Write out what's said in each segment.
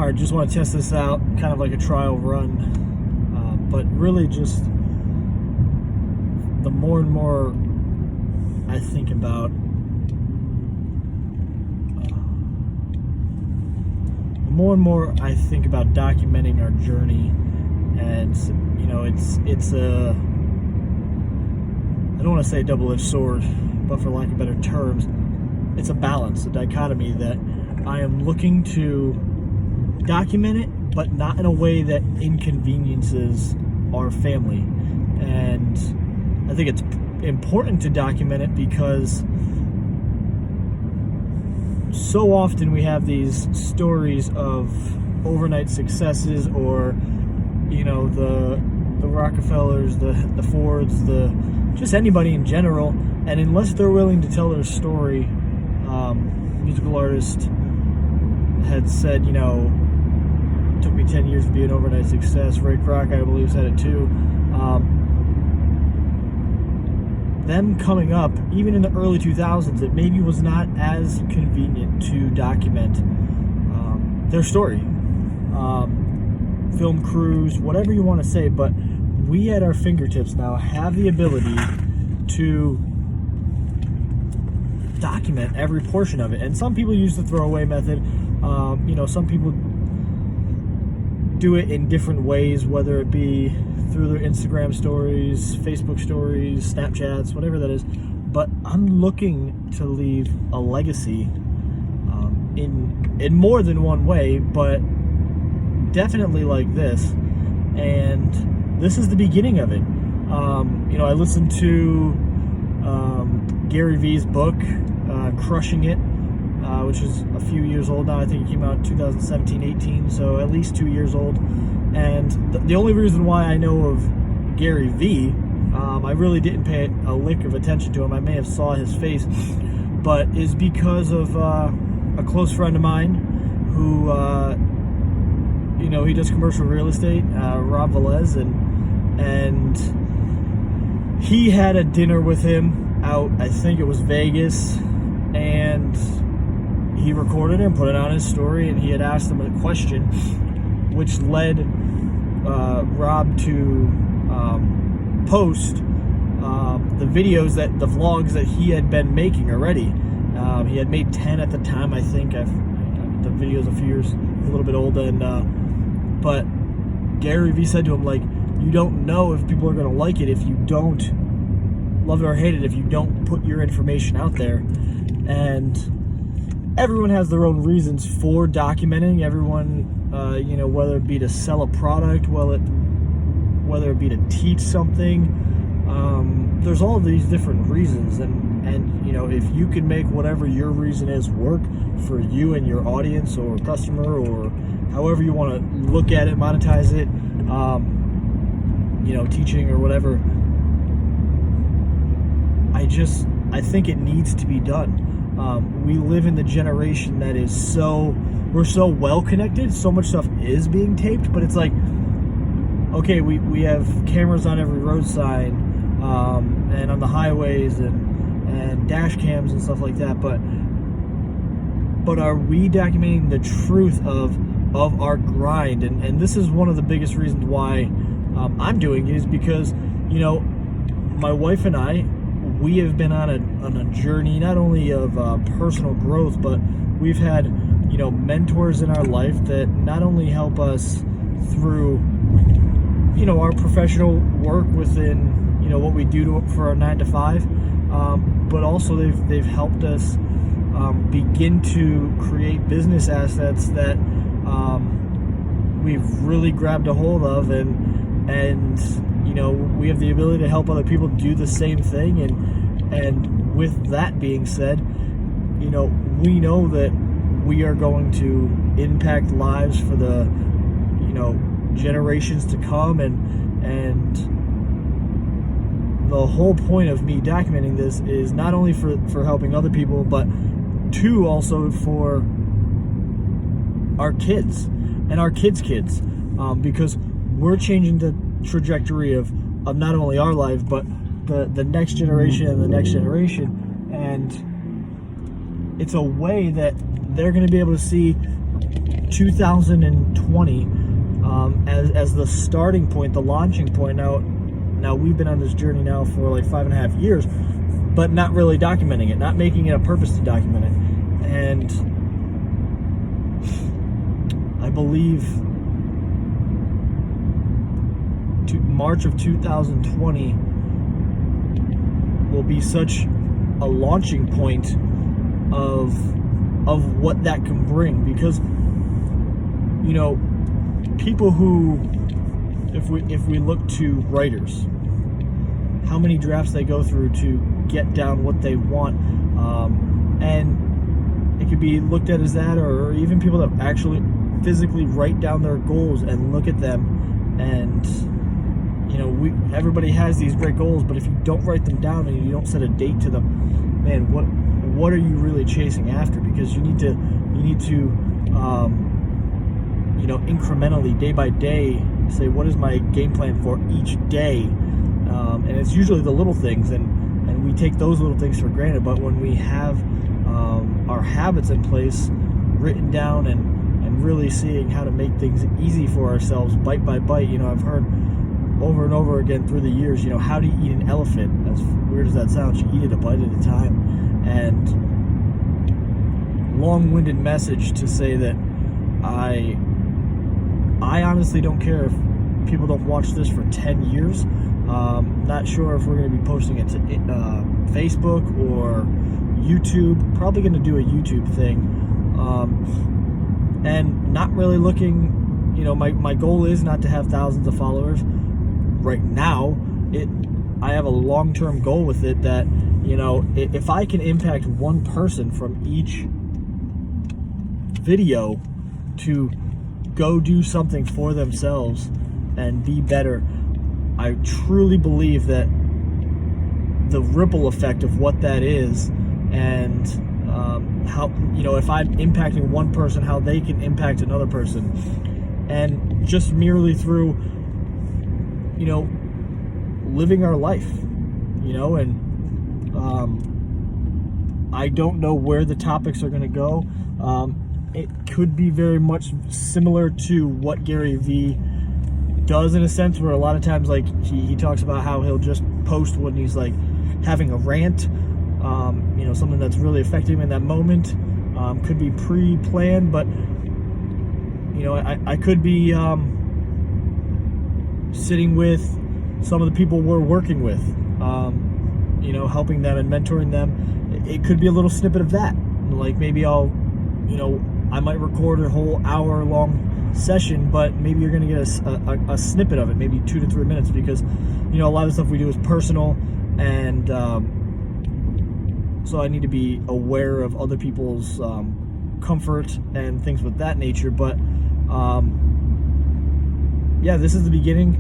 Alright, just want to test this out, kind of like a trial run, but really just the more and more I think about documenting our journey, and it's a, I don't want to say a double-edged sword, but for lack of better terms, it's a balance, a dichotomy that I am looking to document it, but not in a way that inconveniences our family. And I think it's important to document it because so often we have these stories of overnight successes, or the Rockefellers, the Fords, just anybody in general, and unless they're willing to tell their story, musical artist had said, it took me 10 years to be an overnight success. Ray Kroc, I believe, said it too. Them coming up, even in the early 2000s, it maybe was not as convenient to document their story. Film crews, whatever you want to say, but we at our fingertips now have the ability to document every portion of it. And some people use the throwaway method. Some people do it in different ways, whether it be through their Instagram stories, Facebook stories, Snapchats, whatever that is. But I'm looking to leave a legacy in more than one way, but definitely like this. And this is the beginning of it. I listened to Gary Vee's book, Crushing It, which is a few years old now. I think it came out in 2017-18, so at least 2 years old. And the only reason why I know of Gary Vee, I really didn't pay a lick of attention to him. I may have saw his face, but is because of a close friend of mine who, he does commercial real estate, Rob Velez, and he had a dinner with him out, I think it was Vegas, and he recorded it and put it on his story, and he had asked him a question, which led Rob to post the vlogs that he had been making already. He had made 10 at the time, I think. The video's a few years, a little bit old, but Gary Vee said to him, you don't know if people are going to like it if you don't love it or hate it, if you don't put your information out there. And everyone has their own reasons for documenting. Everyone, whether it be to sell a product, whether it be to teach something, there's all these different reasons. And if you can make whatever your reason is work for you and your audience or customer, or however you want to look at it, monetize it, teaching or whatever, I think it needs to be done. We live in the generation that is we're so well connected, so much stuff is being taped, but it's like, okay, we have cameras on every road sign, and on the highways, and dash cams and stuff like that, but are we documenting the truth of our grind? And this is one of the biggest reasons why I'm doing it, is because my wife and I, we have been on a journey not only of personal growth, but we've had mentors in our life that not only help us through our professional work within what we do for our 9 to 5, but also they've helped us begin to create business assets that we've really grabbed a hold of, and we have the ability to help other people do the same thing. And with that being said, we know that we are going to impact lives for the generations to come, and the whole point of me documenting this is not only for helping other people, but also for our kids and our kids' kids, because we're changing the trajectory of not only our life, but the next generation and the next generation. And it's a way that they're going to be able to see 2020 as the starting point, the launching point. Now we've been on this journey now for like 5.5 years, but not really documenting it, not making it a purpose to document it. And I believe March of 2020 will be such a launching point of what that can bring, because people who, if we look to writers, how many drafts they go through to get down what they want, and it could be looked at as that, or even people that actually physically write down their goals and look at them, and everybody has these great goals, but if you don't write them down and you don't set a date to them, man, what are you really chasing after? Because you need to incrementally, day by day, say, what is my game plan for each day? And it's usually the little things, and we take those little things for granted. But when we have our habits in place, written down, and really seeing how to make things easy for ourselves, bite by bite. I've heard over and over again through the years, how do you eat an elephant? As weird as that sounds, you eat it a bite at a time. And long-winded message to say that I honestly don't care if people don't watch this for 10 years. Not sure if we're going to be posting it to Facebook or YouTube. Probably going to do a YouTube thing. And not really looking, my goal is not to have thousands of followers. Right now, I have a long-term goal with it that, if I can impact one person from each video to go do something for themselves and be better, I truly believe that the ripple effect of what that is, and how, if I'm impacting one person, how they can impact another person, and just merely through living our life, and I don't know where the topics are going to go. It could be very much similar to what Gary Vee does, in a sense, where a lot of times, like, he talks about how he'll just post when he's like having a rant, something that's really affecting him in that moment. Could be pre-planned, but I could be sitting with some of the people we're working with, helping them and mentoring them. It could be a little snippet of that. Like, maybe I might record a whole hour-long session, but maybe you're going to get a snippet of it, maybe 2 to 3 minutes, because a lot of stuff we do is personal, and so I need to be aware of other people's comfort and things with that nature. But this is the beginning.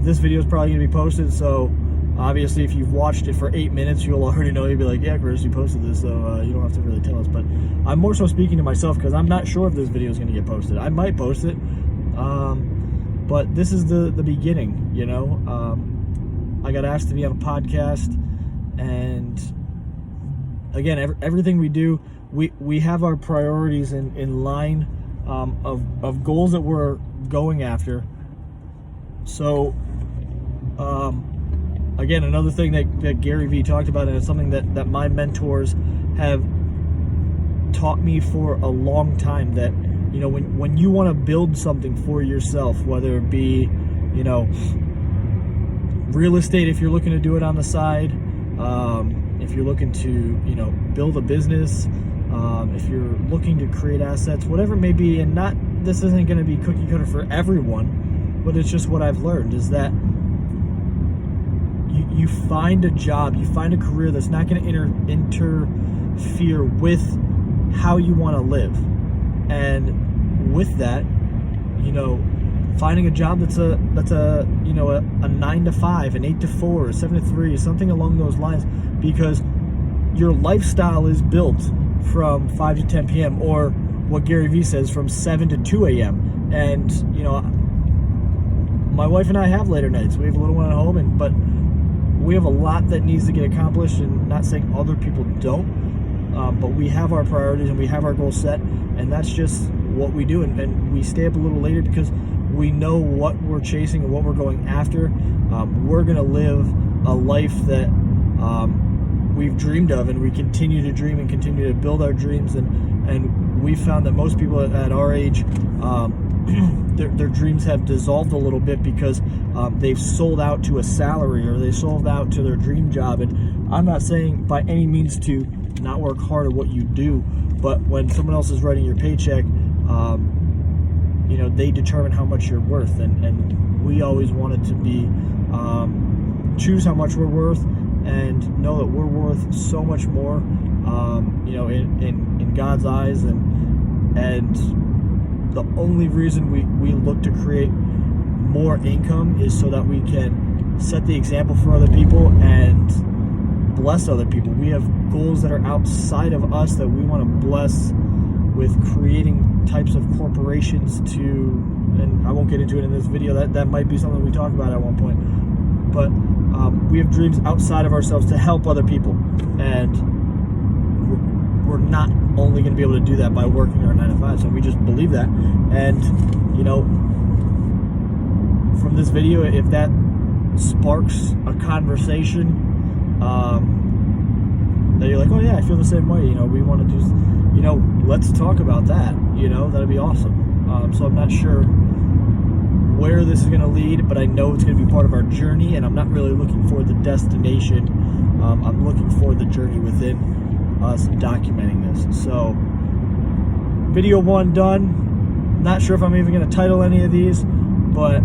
This video is probably going to be posted, so obviously if you've watched it for 8 minutes, you'll already know. You'll be like, yeah, Chris, you posted this, so you don't have to really tell us. But I'm more so speaking to myself, because I'm not sure if this video is going to get posted. I might post it, but this is the beginning. I got asked to be on a podcast, and again, everything we do, we have our priorities in line of goals that we're going after. So again, another thing that Gary Vee talked about, and it's something that my mentors have taught me for a long time, that when you want to build something for yourself, whether it be real estate, if you're looking to do it on the side, if you're looking to build a business, if you're looking to create assets, whatever it may be, and this isn't going to be cookie cutter for everyone, but it's just what I've learned, is that you find a job, you find a career that's not going to interfere with how you want to live. And with that, finding a job that's a 9 to 5, an 8 to 4, a 7 to 3, something along those lines, because your lifestyle is built from 5 to 10 p.m. or what Gary Vee says, from 7 to 2 a.m. And my wife and I have later nights. We have a little one at home, but we have a lot that needs to get accomplished, and not saying other people don't, but we have our priorities and we have our goals set, and that's just what we do, and we stay up a little later because we know what we're chasing and what we're going after. We're going to live a life that we've dreamed of, and we continue to dream and continue to build our dreams. And we found that most people at our age, their dreams have dissolved a little bit because they've sold out to a salary, or they sold out to their dream job. And I'm not saying by any means to not work hard at what you do, but when someone else is writing your paycheck, you know, they determine how much you're worth, and we always wanted to be choose how much we're worth and know that we're worth so much more, you know, in God's eyes. And the only reason we look to create more income is so that we can set the example for other people and bless other people. We have goals that are outside of us that we want to bless with creating types of corporations to, and I won't get into it in this video, that might be something we talk about at one point, but we have dreams outside of ourselves to help other people, and we're not only going to be able to do that by working our 9 to 5. So we just believe that. And you know, from this video, if that sparks a conversation, that you're like, oh yeah, I feel the same way, you know, we want to do, you know, let's talk about that, you know, that'd be awesome. So I'm not sure where this is going to lead, but I know it's going to be part of our journey, and I'm not really looking for the destination. I'm looking for the journey within us documenting this. So video 1 done. Not sure if I'm even going to title any of these, but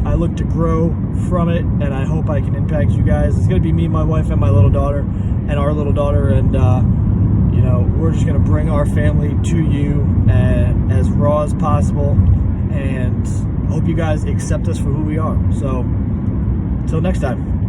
I look to grow from it, and I hope I can impact you guys. It's going to be me, my wife, and my little daughter, and our little daughter, and you know, we're just going to bring our family to you as raw as possible, and I hope you guys accept us for who we are. So until next time.